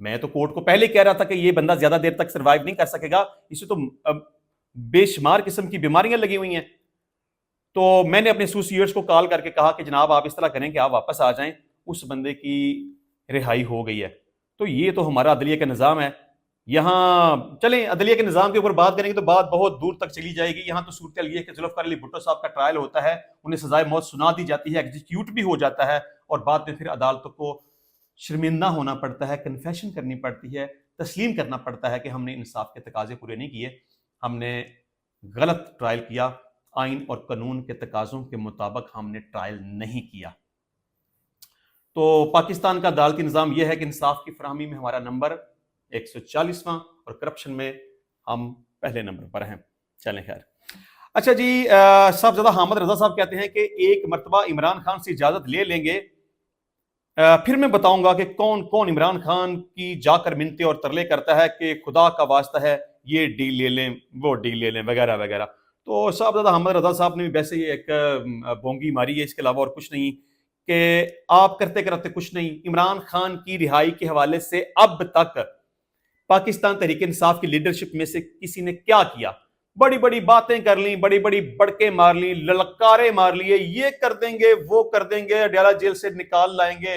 میں تو کورٹ کو پہلے کہہ رہا تھا کہ یہ بندہ زیادہ دیر تک سروائیو نہیں کر سکے گا، اسے تو بے شمار قسم کی بیماریاں لگی ہوئی ہیں۔ تو میں نے اپنے ایسوسیٹس کو کال کر کے کہا کہ جناب آپ اس طرح کریں کہ آپ واپس آ جائیں، اس بندے کی رہائی ہو گئی ہے۔ تو یہ تو ہمارا عدلیہ کا نظام ہے۔ یہاں چلیں عدلیہ کے نظام کے اوپر بات کریں گے تو بات بہت دور تک چلی جائے گی۔ یہاں تو صورتحال یہ ہے کہ ذوالفقار علی بھٹو صاحب کا ٹرائل ہوتا ہے، انہیں سزائے موت سنا دی جاتی ہے، ایگزیکیوٹ بھی ہو جاتا ہے، اور بعد میں پھر عدالتوں کو شرمندہ ہونا پڑتا ہے، کنفیشن کرنی پڑتی ہے، تسلیم کرنا پڑتا ہے کہ ہم نے انصاف کے تقاضے پورے نہیں کیے، ہم نے غلط ٹرائل کیا، آئین اور قانون کے تقاضوں کے مطابق ہم نے ٹرائل نہیں کیا۔ تو پاکستان کا عدالتی نظام یہ ہے کہ انصاف کی فراہمی میں ہمارا نمبر 140واں اور کرپشن میں ہم پہلے نمبر پر ہیں۔ چلیں خیر، اچھا جی، صاحبزادہ حامد رضا صاحب کہتے ہیں کہ ایک مرتبہ عمران خان سے اجازت لے لیں گے، پھر میں بتاؤں گا کہ کون کون عمران خان کی جا کر منتیں اور ترلے کرتا ہے کہ خدا کا واسطہ ہے یہ ڈیل لے لیں، وہ ڈیل لے لیں، وغیرہ وغیرہ۔ تو صاحبزادہ حامد رضا صاحب نے ویسے ہی ایک بونگی ماری ہے، اس کے علاوہ اور کچھ نہیں، کہ آپ کرتے کرتے کچھ نہیں۔ عمران خان کی رہائی کے حوالے سے اب تک پاکستان تحریک انصاف کی لیڈرشپ میں سے کسی نے کیا کیا؟ بڑی بڑی باتیں کر لیں، بڑی بڑی بڑکے مار لیں، للکارے مار لیے، یہ کر دیں گے، وہ کر دیں گے، اڈیالہ جیل سے نکال لائیں گے،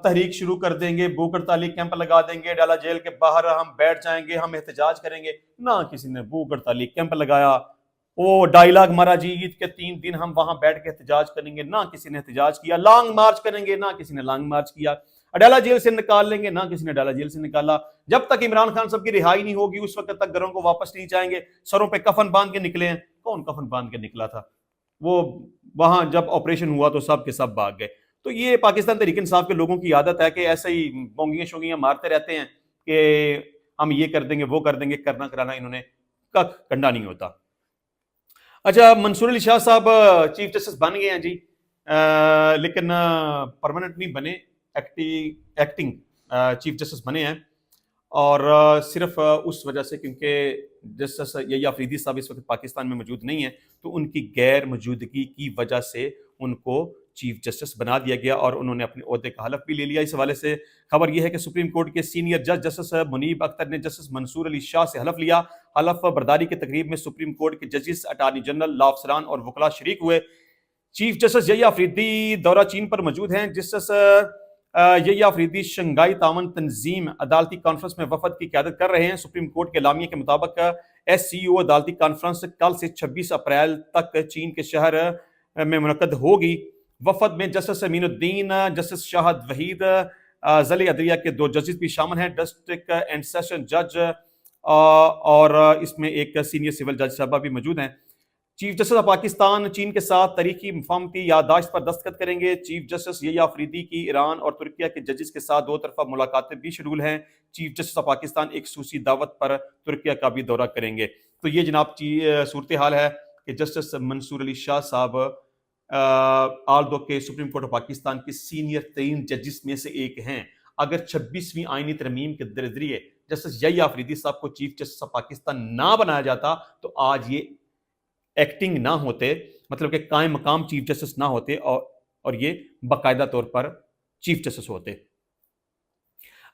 تحریک شروع کر دیں گے، بھوک ہڑتالی کیمپ لگا دیں گے، اڈیالہ جیل کے باہر ہم بیٹھ جائیں گے، ہم احتجاج کریں گے۔ نہ کسی نے بھوک ہڑتالی کیمپ لگایا، وہ ڈائیلاگ مارا جی عید کے 3 دن ہم وہاں بیٹھ کے احتجاج کریں گے، نہ کسی نے احتجاج کیا۔ لانگ مارچ کریں گے، نہ کسی نے لانگ مارچ کیا۔ اڈیالہ جیل سے نکال لیں گے، نہ کسی نے اڈیالہ جیل سے نکالا۔ جب تک عمران خان صاحب کی رہائی نہیں ہوگی اس وقت تک گھروں کو واپس نہیں جائیں گے۔ سروں پہ کفن باندھ کے نکلے ہیں، کون کفن باندھ کے نکلا تھا؟ وہ وہاں جب آپریشن ہوا تو سب کے سب بھاگ گئے۔ تو یہ پاکستان تحریک انصاف کے لوگوں کی عادت ہے کہ ایسے ہی بونگیاں شونگیاں مارتے رہتے ہیں کہ ہم یہ کر دیں گے، وہ کر دیں گے، کرنا کرانا انہوں نے کک کنڈا نہیں ہوتا۔ اچھا، منصور علی شاہ صاحب چیف جسٹس بن گئے ہیں جی، لیکن پرماننٹ نہیں بنے، ایکٹنگ چیف جسٹس بنے ہیں، اور صرف اس وجہ سے کیونکہ جسٹس یحییٰ آفریدی صاحب اس وقت پاکستان میں موجود نہیں ہیں، تو ان کی غیر موجودگی کی وجہ سے ان کو چیف جسٹس بنا دیا گیا، اور انہوں نے اپنے عہدے کا حلف بھی لے لیا۔ اس حوالے سے خبر یہ ہے کہ سپریم کورٹ کے سینئر جج جسٹس منیب اختر نے جسٹس منصور علی شاہ سے حلف لیا۔ حلف برداری کی تقریب میں سپریم کورٹ کے ججز، اٹارنی جنرل، لاء افسران اور وکلاء شریک ہوئے۔ چیف جسٹس یحییٰ آفریدی دورہ چین پر موجود ہیں۔ جسٹس یحییٰ آفریدی شنگھائی تعاون تنظیم عدالتی کانفرنس میں وفد کی قیادت کر رہے ہیں۔ سپریم کورٹ کے اعلامیے کے مطابق SCO عدالتی کانفرنس کل سے 26 اپریل تک چین کے شہر میں منعقد ہوگی۔ وفد میں جسٹس امین الدین، جسٹس شاہد وحید، ضلع عدلیہ کے 2 ججز بھی شامل ہیں، ڈسٹرکٹ اینڈ سیشن جج، اور اس میں ایک سینئر سول جج صاحبہ بھی موجود ہیں۔ چیف جسٹس آف پاکستان چین کے ساتھ تاریخی مفاہمتی یادداشت پر دستخط کریں گے۔ چیف جسٹس یحییٰ آفریدی کی ایران اور ترکیہ کے ججز کے ساتھ 2 طرفہ ملاقاتیں بھی شیڈول ہیں۔ چیف جسٹس آف پاکستان ایک خصوصی دعوت پر ترکیہ کا بھی دورہ کریں گے۔ تو یہ جناب صورتحال ہے کہ جسٹس منصور علی شاہ صاحب آلدو کے سپریم کورٹ آف پاکستان کے سینئر ترین ججز میں سے ایک ہیں۔ اگر 26ویں آئینی ترمیم کے ذریعے جسٹس یحییٰ آفریدی صاحب کو چیف جسٹس آف پاکستان نہ بنایا جاتا تو آج یہ ایکٹنگ نہ ہوتے، مطلب کہ قائم مقام چیف جسٹس نہ ہوتے، اور یہ باقاعدہ طور پر چیف جسٹس ہوتے۔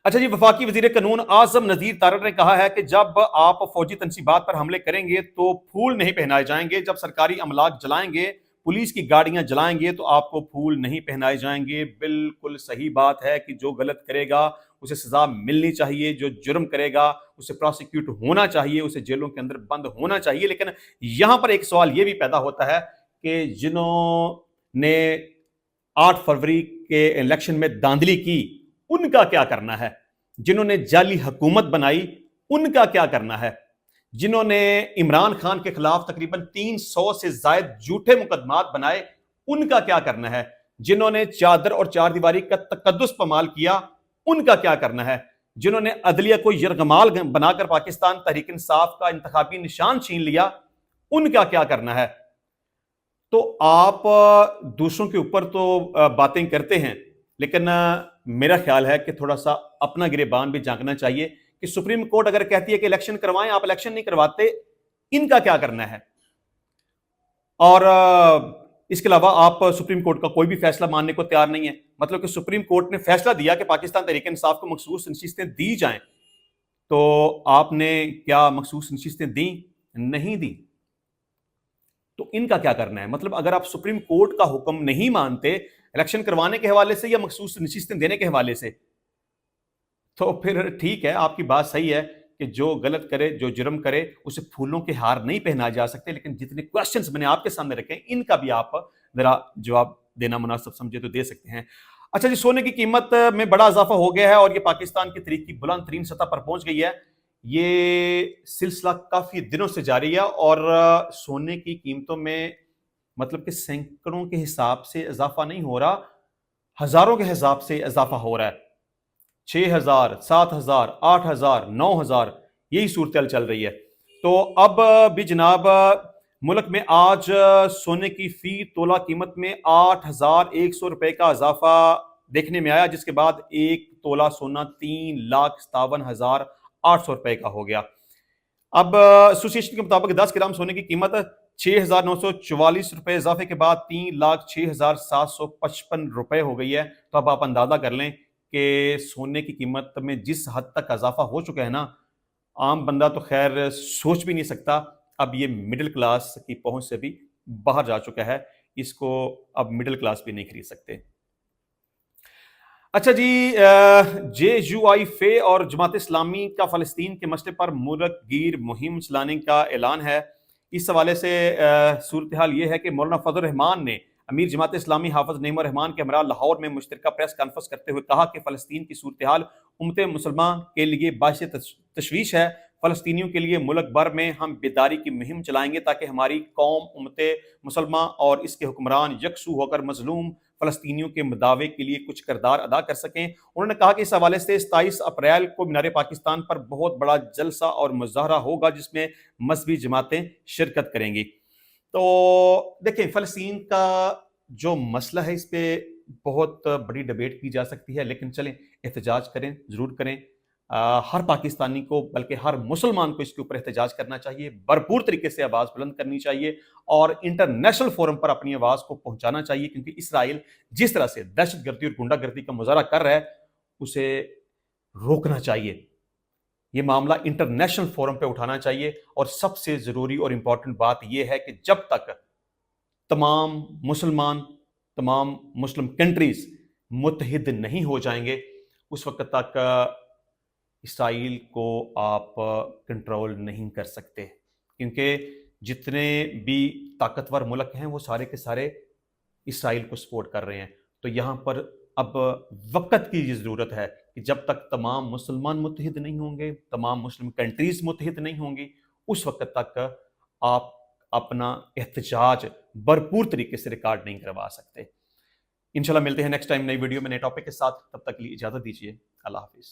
اچھا جی، وفاقی وزیر قانون اعظم نذیر تارڑ نے کہا ہے کہ جب آپ فوجی تنصیبات پر حملے کریں گے تو پھول نہیں پہنائے جائیں گے، جب سرکاری املاک جلائیں گے، پولیس کی گاڑیاں جلائیں گے تو آپ کو پھول نہیں پہنائے جائیں گے۔ بالکل صحیح بات ہے کہ جو غلط کرے گا اسے سزا ملنی چاہیے، جو جرم کرے گا اسے پروسیکیوٹ ہونا چاہیے، اسے جیلوں کے اندر بند ہونا چاہیے۔ لیکن یہاں پر ایک سوال یہ بھی پیدا ہوتا ہے کہ جنہوں نے 8 فروری کے الیکشن میں دھاندلی کی ان کا کیا کرنا ہے؟ جنہوں نے جعلی حکومت بنائی ان کا کیا کرنا ہے؟ جنہوں نے عمران خان کے خلاف تقریباً 300 سے زائد جھوٹے مقدمات بنائے ان کا کیا کرنا ہے؟ جنہوں نے چادر اور چار دیواری کا تقدس پامال کیا ان کا کیا کرنا ہے؟ جنہوں نے عدلیہ کو یرغمال بنا کر پاکستان تحریک انصاف کا انتخابی نشان چھین لیا ان کا کیا کرنا ہے؟ تو آپ دوسروں کے اوپر تو باتیں کرتے ہیں، لیکن میرا خیال ہے کہ تھوڑا سا اپنا گریبان بھی جھانکنا چاہیے کہ سپریم کورٹ اگر کہتی ہے کہ الیکشن کروائیں، آپ الیکشن نہیں کرواتے، ان کا کیا کرنا ہے؟ اور اس کے علاوہ آپ سپریم کورٹ کا کوئی بھی فیصلہ ماننے کو تیار نہیں ہے۔ مطلب کہ سپریم کورٹ نے فیصلہ دیا کہ پاکستان تحریک انصاف کو مخصوص نشستیں دی جائیں، تو آپ نے کیا مخصوص نشستیں دیں؟ نہیں دی۔ تو ان کا کیا کرنا ہے؟ مطلب اگر آپ سپریم کورٹ کا حکم نہیں مانتے الیکشن کروانے کے حوالے سے یا مخصوص نشستیں دینے کے حوالے سے، تو پھر ٹھیک ہے، آپ کی بات صحیح ہے کہ جو غلط کرے، جو جرم کرے، اسے پھولوں کے ہار نہیں پہنا جا سکتے، لیکن جتنے کوسچنز میں نے آپ کے سامنے رکھے ہیں ان کا بھی آپ ذرا جواب دینا مناسب سمجھے تو دے سکتے ہیں۔ اچھا جی، سونے کی قیمت میں بڑا اضافہ ہو گیا ہے اور یہ پاکستان کی تاریخ کی بلند ترین سطح پر پہنچ گئی ہے۔ یہ سلسلہ کافی دنوں سے جاری ہے اور سونے کی قیمتوں میں مطلب کہ سینکڑوں کے حساب سے اضافہ نہیں ہو رہا، ہزاروں کے حساب سے اضافہ ہو رہا ہے۔ 6,000، 7,000، 8,000، 9,000 یہی صورتحال چل رہی ہے۔ تو اب بھی جناب ملک میں آج سونے کی فی تولہ قیمت میں 8,100 روپے کا اضافہ دیکھنے میں آیا، جس کے بعد ایک تولہ سونا 3,57,800 روپے کا ہو گیا۔ اب ایسوسی ایشن کے مطابق 10 گرام سونے کی قیمت 6,944 روپے اضافے کے بعد 3,06,755 روپے ہو گئی ہے۔ تو اب آپ اندازہ کر لیں کہ سونے کی قیمت میں جس حد تک اضافہ ہو چکا ہے نا، عام بندہ تو خیر سوچ بھی نہیں سکتا۔ اب یہ مڈل کلاس کی پہنچ سے بھی باہر جا چکا ہے، اس کو اب مڈل کلاس بھی نہیں خرید سکتے۔ اچھا جی، JUI اور جماعت اسلامی کا فلسطین کے مسئلے پر ملک گیر مہم چلانے کا اعلان ہے۔ اس حوالے سے صورتحال یہ ہے کہ مولانا فضل الرحمان نے امیر جماعت اسلامی حافظ نعیم الرحمان کے ہمراہ لاہور میں مشترکہ پریس کانفرنس کرتے ہوئے کہا کہ فلسطین کی صورتحال امت مسلمہ کے لیے باعث تشویش ہے۔ فلسطینیوں کے لیے ملک بھر میں ہم بیداری کی مہم چلائیں گے تاکہ ہماری قوم امت مسلمہ اور اس کے حکمران یکسو ہو کر مظلوم فلسطینیوں کے مداوے کے لیے کچھ کردار ادا کر سکیں۔ انہوں نے کہا کہ اس حوالے سے 27 اپریل کو مینار پاکستان پر بہت بڑا جلسہ اور مظاہرہ ہوگا جس میں مذہبی جماعتیں شرکت کریں گی۔ تو دیکھیں، فلسطین کا جو مسئلہ ہے اس پہ بہت بڑی ڈیبیٹ کی جا سکتی ہے، لیکن چلیں احتجاج کریں، ضرور کریں۔ ہر پاکستانی کو بلکہ ہر مسلمان کو اس کے اوپر احتجاج کرنا چاہیے، بھرپور طریقے سے آواز بلند کرنی چاہیے اور انٹرنیشنل فورم پر اپنی آواز کو پہنچانا چاہیے، کیونکہ اسرائیل جس طرح سے دہشت گردی اور گنڈا گردی کا مظاہرہ کر رہا ہے اسے روکنا چاہیے۔ یہ معاملہ انٹرنیشنل فورم پہ اٹھانا چاہیے، اور سب سے ضروری اور امپورٹنٹ بات یہ ہے کہ جب تک تمام مسلم کنٹریز متحد نہیں ہو جائیں گے اس وقت تک اسرائیل کو آپ کنٹرول نہیں کر سکتے، کیونکہ جتنے بھی طاقتور ملک ہیں وہ سارے کے سارے اسرائیل کو سپورٹ کر رہے ہیں۔ تو یہاں پر اب وقت کی یہ ضرورت ہے کہ جب تک تمام مسلمان متحد نہیں ہوں گے، تمام مسلم کنٹریز متحد نہیں ہوں گی، اس وقت تک آپ اپنا احتجاج بھرپور طریقے سے ریکارڈ نہیں کروا سکتے۔ انشاءاللہ ملتے ہیں نیکسٹ ٹائم نئی ویڈیو میں نئے ٹاپک کے ساتھ، تب تک کے لیے اجازت دیجیے، اللہ حافظ۔